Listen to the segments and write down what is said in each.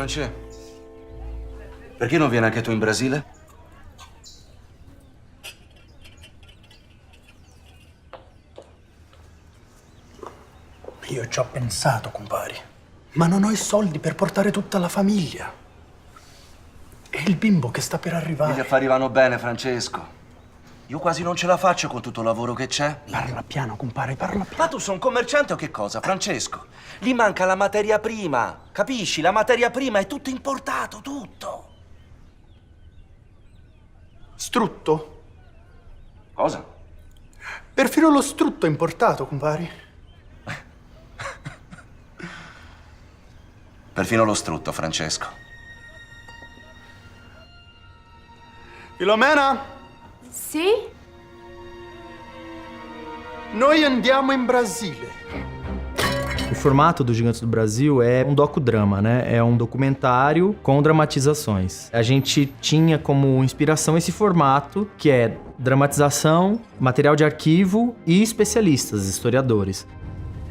Francesco, perché non vieni anche tu in Brasile? Io ci ho pensato, compari, ma non ho i soldi per portare tutta la famiglia. E il bimbo che sta per arrivare. Gli affari vanno bene, Francesco. Io quasi non ce la faccio con tutto il lavoro che c'è. Parla piano, compare, parla piano. Ma tu sei un commerciante o che cosa, Francesco? Gli manca la materia prima, capisci? La materia prima è tutto importato, tutto. Strutto? Cosa? Perfino lo strutto è importato, compari. Perfino lo strutto, Francesco. Filomena, Sì? noi andiamo in Brasile. O formato do Gigantes do Brasil é um docudrama, né? É um documentário com dramatizações. A gente tinha como inspiração esse formato, que é dramatização, material de arquivo e especialistas, historiadores.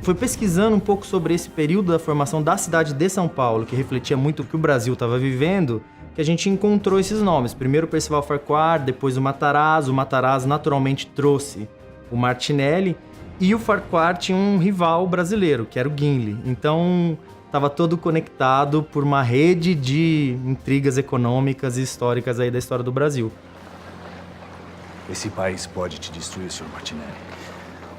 Foi pesquisando um pouco sobre esse período da formação da cidade de São Paulo, que refletia muito o que o Brasil estava vivendo, que a gente encontrou esses nomes. Primeiro o Percival Farquhar, depois o Matarazzo. O Matarazzo naturalmente trouxe o Martinelli. E o Farquhar tinha um rival brasileiro, que era o Gimli. Então, estava todo conectado por uma rede de intrigas econômicas e históricas aí da história do Brasil. Esse país pode te destruir, Sr. Martinelli.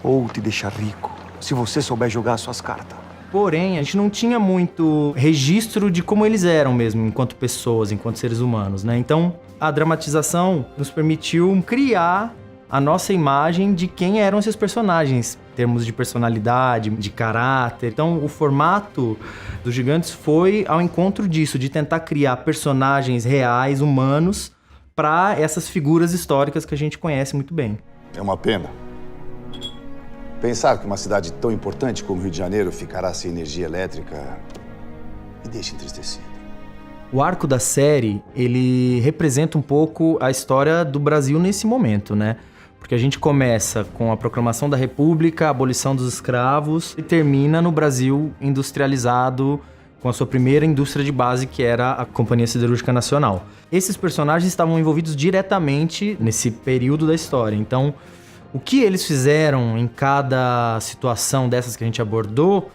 Ou te deixar rico, se você souber jogar suas cartas. Porém, a gente não tinha muito registro de como eles eram mesmo, enquanto pessoas, enquanto seres humanos, né? Então, a dramatização nos permitiu criar a nossa imagem de quem eram esses personagens, em termos de personalidade, de caráter. Então, o formato dos Gigantes foi ao encontro disso, de tentar criar personagens reais, humanos, para essas figuras históricas que a gente conhece muito bem. É uma pena. Pensar que uma cidade tão importante como Rio de Janeiro ficará sem energia elétrica me deixa entristecido. O arco da série, ele representa um pouco a história do Brasil nesse momento, né? Porque a gente começa com a proclamação da República, a abolição dos escravos e termina no Brasil industrializado com a sua primeira indústria de base, que era a Companhia Siderúrgica Nacional. Esses personagens estavam envolvidos diretamente nesse período da história. Então, o que eles fizeram em cada situação dessas que a gente abordou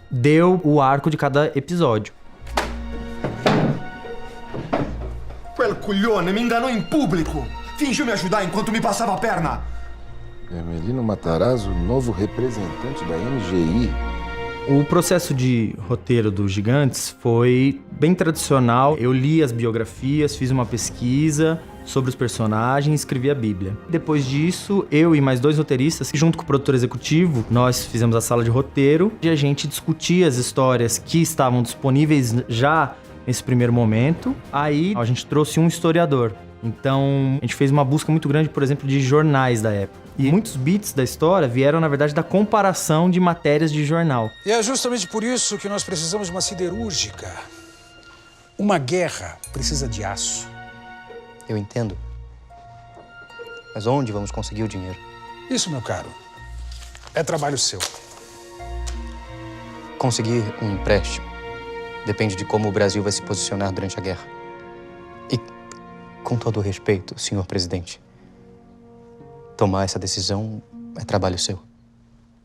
deu o arco de cada episódio. Quel coglione mi inganou in pubblico. Fingiu me ajudar enquanto me passava a perna. Hermelino Matarazzo, novo representante da MGI. O processo de roteiro dos Gigantes foi bem tradicional. Eu li as biografias, fiz uma pesquisa sobre os personagens, escrevi a Bíblia. Depois disso, eu e mais 2 roteiristas, junto com o produtor executivo, nós fizemos a sala de roteiro e a gente discutia as histórias que estavam disponíveis já nesse primeiro momento. Aí a gente trouxe um historiador. Então, a gente fez uma busca muito grande, por exemplo, de jornais da época. E muitos bits da história vieram, na verdade, da comparação de matérias de jornal. E é justamente por isso que nós precisamos de uma siderúrgica. Uma guerra precisa de aço. Eu entendo. Mas onde vamos conseguir o dinheiro? Isso, meu caro, é trabalho seu. Conseguir um empréstimo depende de como o Brasil vai se posicionar durante a guerra. E, com todo o respeito, senhor presidente, tomar essa decisão é trabalho seu.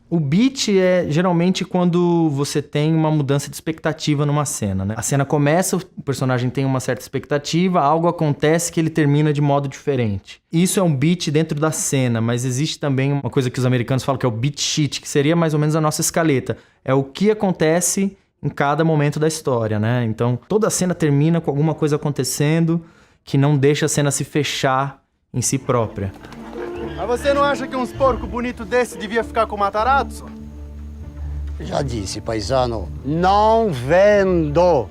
O beat é geralmente quando você tem uma mudança de expectativa numa cena, né? A cena começa, o personagem tem uma certa expectativa, algo acontece que ele termina de modo diferente. Isso é um beat dentro da cena, mas existe também uma coisa que os americanos falam que é o beat sheet, que seria mais ou menos a nossa escaleta. É o que acontece em cada momento da história, né? Então, toda a cena termina com alguma coisa acontecendo que não deixa a cena se fechar em si própria. Mas você não acha que uns porco bonito desse devia ficar com o Matarazzo? Já disse, paisano, não vendo.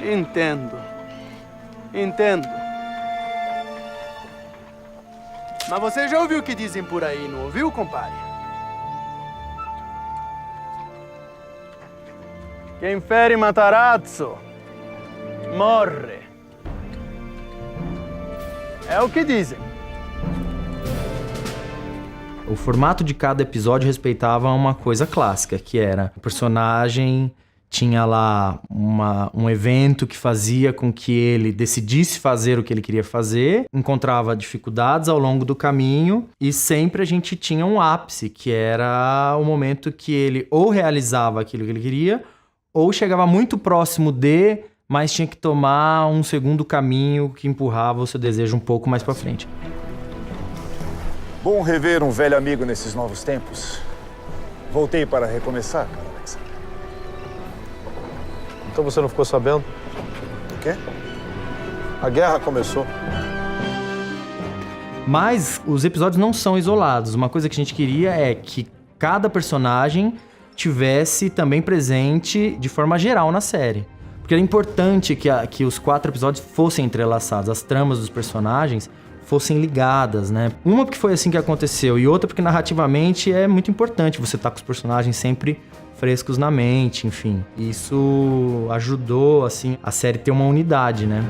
Entendo. Mas você já ouviu o que dizem por aí, não ouviu, compadre? Quem fere Matarazzo morre. É o que dizem. O formato de cada episódio respeitava uma coisa clássica, que era o personagem tinha lá um evento que fazia com que ele decidisse fazer o que ele queria fazer, encontrava dificuldades ao longo do caminho e sempre a gente tinha um ápice, que era o momento que ele ou realizava aquilo que ele queria ou chegava muito próximo de, mas tinha que tomar um segundo caminho que empurrava o seu desejo um pouco mais para frente. Bom rever um velho amigo nesses novos tempos. Voltei para recomeçar, cara Alexa. Então você não ficou sabendo? O quê? A guerra começou. Mas os episódios não são isolados. Uma coisa que a gente queria é que cada personagem tivesse também presente de forma geral na série. Porque era importante que os 4 episódios fossem entrelaçados, as tramas dos personagens fossem ligadas, né? Uma porque foi assim que aconteceu e outra porque narrativamente é muito importante você estar com os personagens sempre frescos na mente, enfim. Isso ajudou, assim, a série ter uma unidade, né?